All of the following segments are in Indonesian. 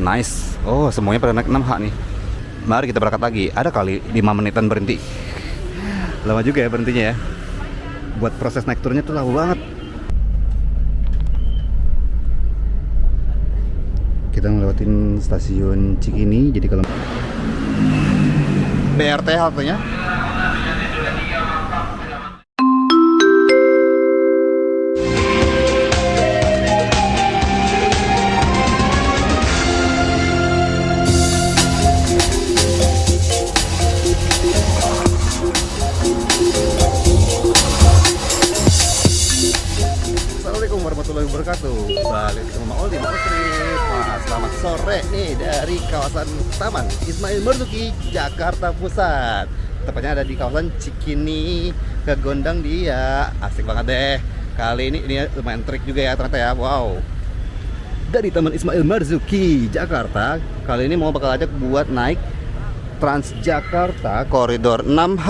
Nice. Oh, semuanya pada naik 6H nih. Mari kita berangkat lagi. Ada kali 5 menitan berhenti. Lama juga ya berhentinya ya. Buat proses naik turunnya tuh lama banget. Kita ngelewatin stasiun Cikini. Jadi kalau BRT haltenya. Assalamualaikum warahmatullahi wabarakatuh. Balik ke rumah Oldi Street. Wah, selamat sore nih dari kawasan Taman Ismail Marzuki, Jakarta Pusat. Tepatnya ada di kawasan Cikini, ke Gondang dia. Asik banget deh. Kali ini lumayan trik juga ya ternyata ya. Wow. Dari Taman Ismail Marzuki, Jakarta. Kali ini mau bakal ajak buat naik Transjakarta koridor 6H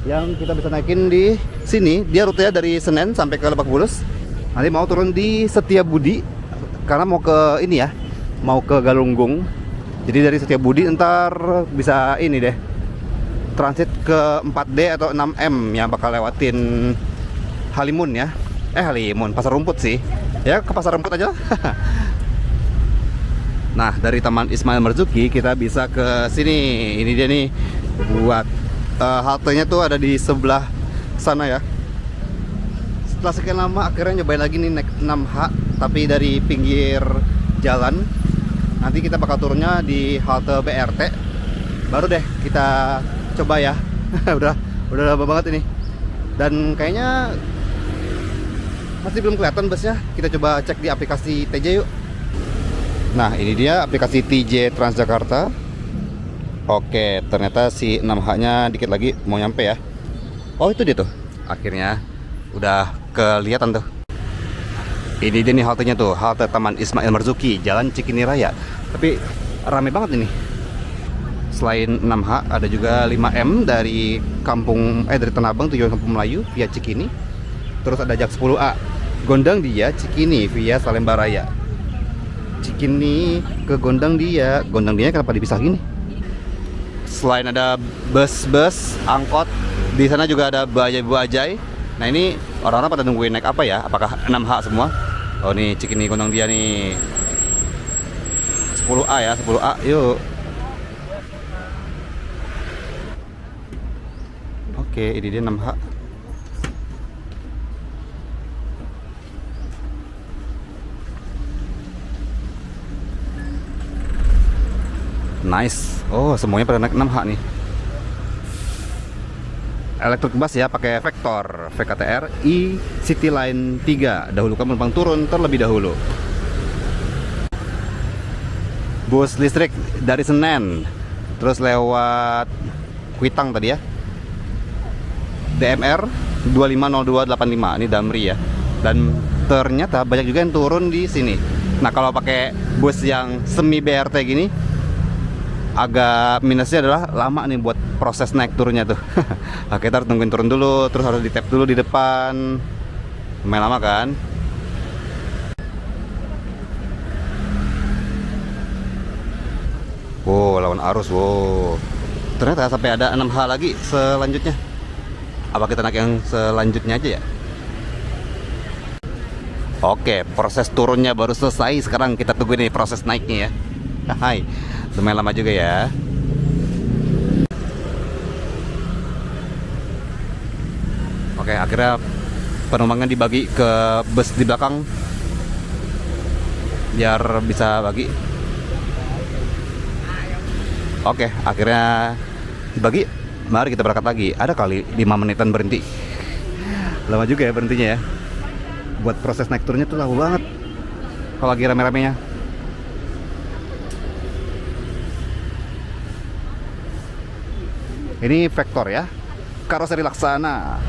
yang kita bisa naikin di sini. Dia rutenya dari Senen sampai ke Lebak Bulus. Nanti mau turun di Setiabudi karena mau ke ini ya, mau ke Galunggung. Jadi dari Setiabudi ntar bisa ini deh, transit ke 4D atau 6M yang bakal lewatin Halimun ya. Halimun, Pasar Rumput sih. Ya ke Pasar Rumput aja. Nah, dari Taman Ismail Marzuki kita bisa ke sini. Ini dia nih, buat haltenya tuh ada di sebelah sana ya. Setelah sekian lama akhirnya nyobain lagi nih naik 6H tapi dari pinggir jalan. Nanti kita bakal turunnya di halte BRT. Baru deh kita coba ya. udah lama banget ini. Dan kayaknya masih belum kelihatan busnya. Kita coba cek di aplikasi TJ yuk. Nah, ini dia aplikasi TJ Transjakarta. Oke, ternyata si 6H-nya dikit lagi mau nyampe ya. Oh, itu dia tuh. Akhirnya udah kelihatan tuh. Ini dia nih haltenya tuh, halte Taman Ismail Marzuki, Jalan Cikini Raya. Tapi rame banget ini. Selain 6H ada juga 5M dari dari Tanah Abang tujuan Kampung Melayu via Cikini. Terus ada Jak 10A Gondang dia Cikini via Salemba Raya. Cikini ke Gondang dia kenapa dipisah gini? Selain ada bus-bus, angkot, di sana juga ada bajai-bajai. Nah, ini orang-orang pada nungguin naik apa ya? Apakah 6H semua? Oh, nih Cikini Gondang dia nih. 10A ya, 10A. Yuk. Oke, ini dia 6H. Nice. Oh, semuanya pada naik 6H nih. Elektrik bus ya, pakai Vector VKTR I City Line 3. Dahulukan penumpang turun terlebih dahulu. Bus listrik dari Senen, terus lewat Kuitang tadi ya. DMR 250285, ini Damri ya. Dan ternyata banyak juga yang turun di sini. Nah, kalau pakai bus yang semi BRT gini, agak minusnya adalah lama nih buat proses naik turunnya tuh. Nah, kita harus tungguin turun dulu, terus harus di tap dulu di depan. Lumayan lama kan? Wow, lawan arus, wow. Ternyata sampai ada 6H lagi selanjutnya. Apa kita naik yang selanjutnya aja ya? Oke, proses turunnya baru selesai. Sekarang kita tunggu nih proses naiknya ya. Hai, lumayan lama juga ya. Oke, akhirnya penumpangnya dibagi ke bus di belakang biar bisa bagi. Oke, akhirnya dibagi. Mari kita berangkat lagi. Ada kali 5 menitan berhenti. Lama juga ya berhentinya ya. Buat proses naik turunnya tuh lama banget kalau lagi rame-ramenya. Ini Vector ya, karoseri Laksana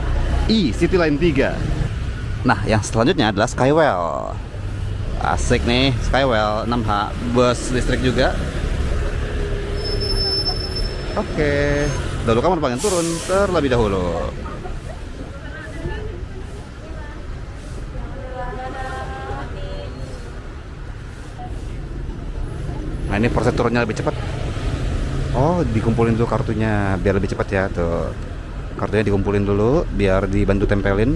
I City Line 3. Nah, yang selanjutnya adalah Skywell. Asik nih, Skywell 6H, bus listrik juga. Oke, dahulukan penumpang yang turun terlebih dahulu. Nah ini proses turunnya lebih cepat. Oh, dikumpulin dulu kartunya biar lebih cepat ya. Tuh, kartunya dikumpulin dulu biar dibantu tempelin.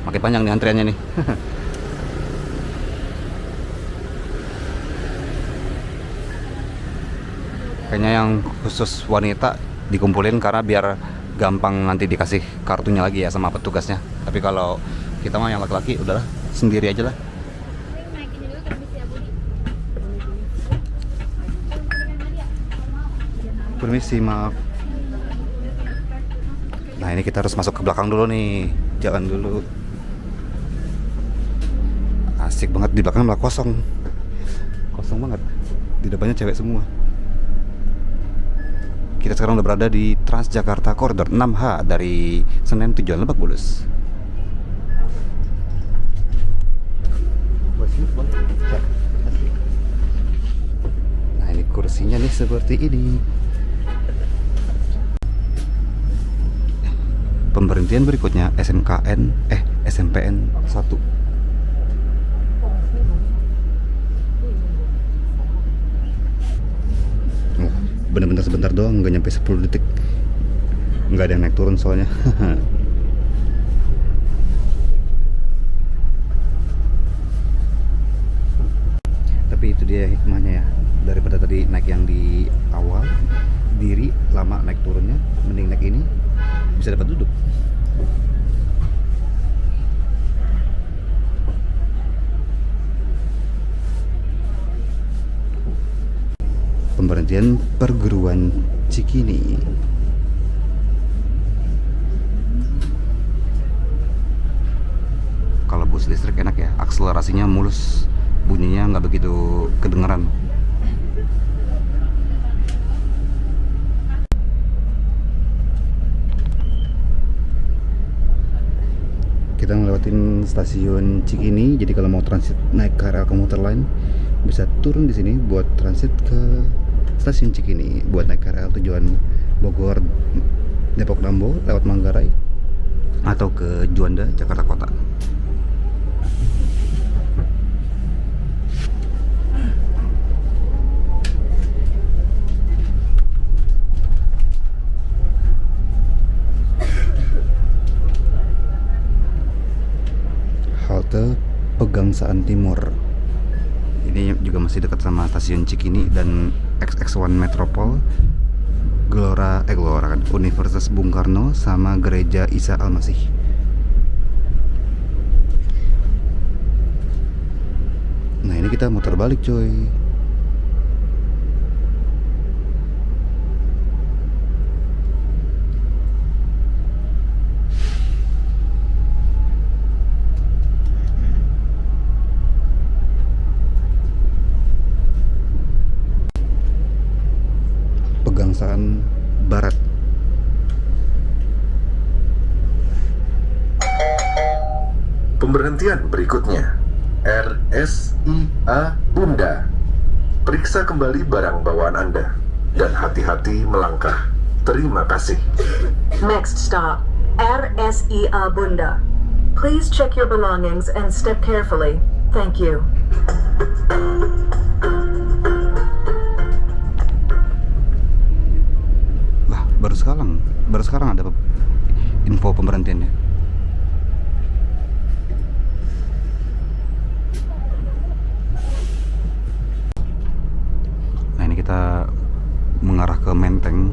Makin panjang nih antriannya nih. Kayaknya yang khusus wanita dikumpulin karena biar gampang nanti dikasih kartunya lagi ya sama petugasnya. Tapi kalau kita mah yang laki-laki udahlah sendiri aja lah. Permisi, maaf. Nah ini kita harus masuk ke belakang dulu nih, jalan dulu. Asik banget, di belakang malah kosong banget, di depannya cewek semua. Kita sekarang udah berada di Transjakarta Koridor 6H dari Senen tujuan Lebak Bulus. Nah ini kursinya nih seperti ini. Pemberhentian berikutnya SMPN 1. Bener-bener sebentar doang, nggak nyampe 10 detik. Nggak ada yang naik turun soalnya. Tapi itu dia hikmahnya ya, daripada tadi naik yang di awal diri lama naik turunnya, mending naik ini bisa dapat duduk. Pemberhentian perguruan Cikini. Kalau bus listrik enak ya, akselerasinya mulus, bunyinya nggak begitu kedengeran. Kita ngelewatin stasiun Cikini, jadi kalau mau transit naik KRL komuter lain bisa turun di sini buat transit ke stasiun Cikini buat naik KRL tujuan Bogor, Depok Dambo lewat Manggarai atau ke Juanda, Jakarta Kota. Halte Pegangsaan Timur. Ini juga masih dekat sama stasiun Cikini dan XX1 Metropol, Gelora kan, Universitas Bung Karno sama Gereja Isa Al-Masih. Nah ini kita muter balik coy. Pegangsaan Barat. Pemberhentian berikutnya RSIA Bunda. Periksa kembali barang bawaan Anda dan hati-hati melangkah. Terima kasih. Next stop, RSIA Bunda. Please check your belongings and step carefully. Thank you. Baru sekarang ada info pemberhentiannya. Nah ini kita mengarah ke Menteng.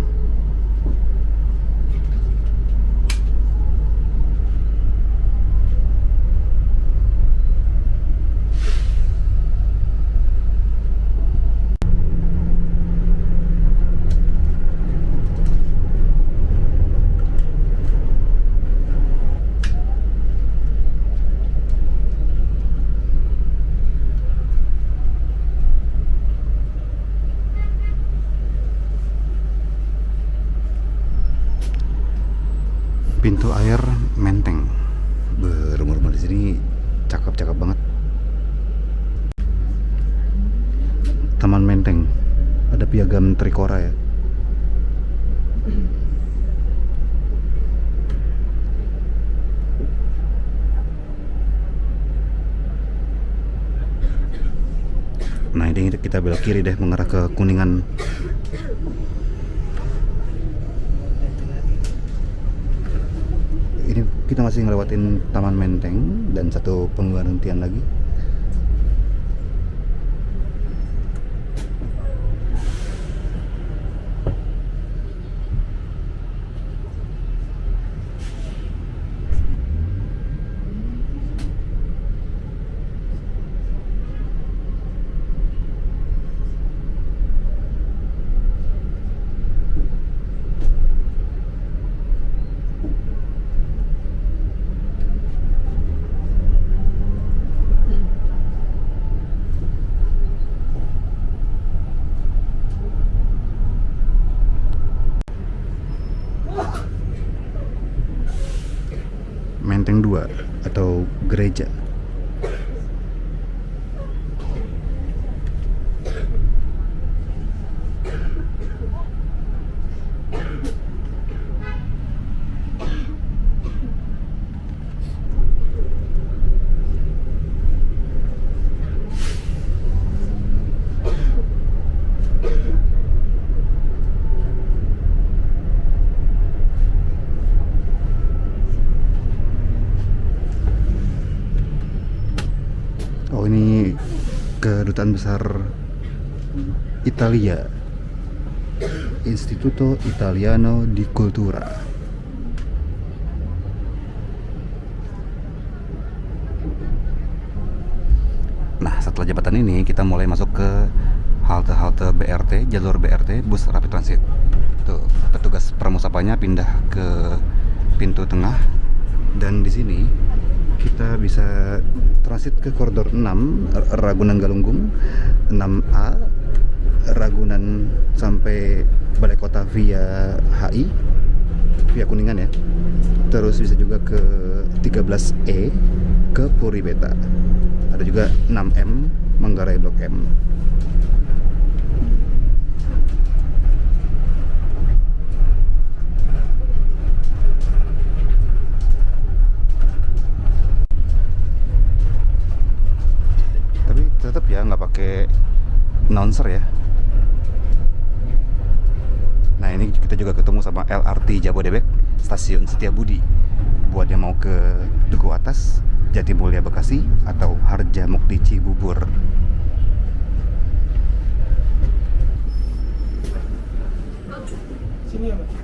Pintu air Menteng. Rumah-rumah di sini cakep-cakep banget. Taman Menteng. Ada piagam Trikora ya. Mending kita belok kiri deh, mengarah ke Kuningan. Ini kita masih ngelewatin Taman Menteng dan satu pemberhentian lagi. Menteng 2 atau gereja. Oh, ini kedutaan besar Italia, Istituto Italiano di Cultura. Nah, setelah jembatan ini kita mulai masuk ke halte-halte BRT, jalur BRT, bus rapid transit. Tuh, petugas pramusapanya pindah ke pintu tengah, dan di sini kita bisa transit ke koridor 6 Ragunan Galunggung, 6A Ragunan sampai Balai Kota via HI, via Kuningan ya. Terus bisa juga ke 13E ke Puri Beta. Ada juga 6M Manggarai Blok M. Tetap ya nggak pakai announcer ya. Nah, ini kita juga ketemu sama LRT Jabodebek stasiun Setiabudi buat yang mau ke Duku Atas, Jatimulia Bekasi, atau Harjamukti Cibubur. Sini ya, Mbak.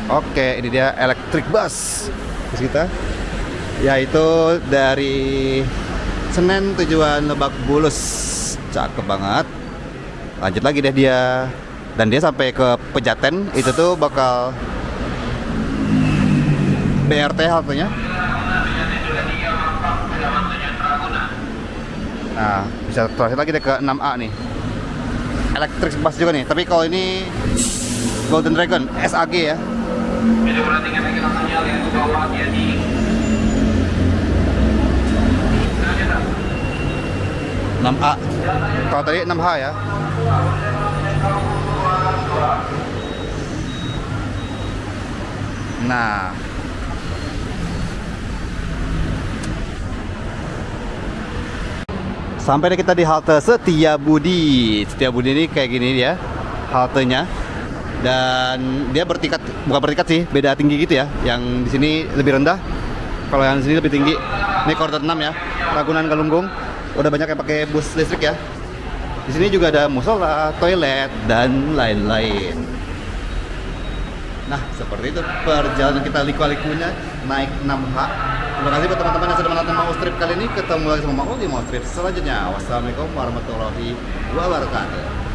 Oke, ini dia electric bus kita, yaitu dari Senen tujuan Lebak Bulus. Cakep banget. Lanjut lagi deh dia, dan dia sampai ke Pejaten. Itu tuh bakal BRT haltenya. Nah, bisa transit lagi deh ke 6A nih. Electric bus juga nih, tapi kalau ini Golden Dragon SAG ya. 6A. Kalau tadi 6H ya. Nah, sampai deh kita di halte Setiabudi. Setiabudi ini kayak gini dia haltenya. Dan dia bertingkat, bukan bertingkat sih, beda tinggi gitu ya. Yang di sini lebih rendah, kalau yang di sini lebih tinggi. Ini koridor 6 ya, Ragunan Galunggung. Udah banyak yang pakai bus listrik ya. Di sini juga ada musola, toilet, dan lain-lain. Nah, seperti itu perjalanan kita liku-likunya naik 6H. Terima kasih buat teman-teman yang sudah menonton Mau Strip kali ini. Ketemu lagi sama Mau di Mau Strip selanjutnya. Wassalamualaikum warahmatullahi wabarakatuh.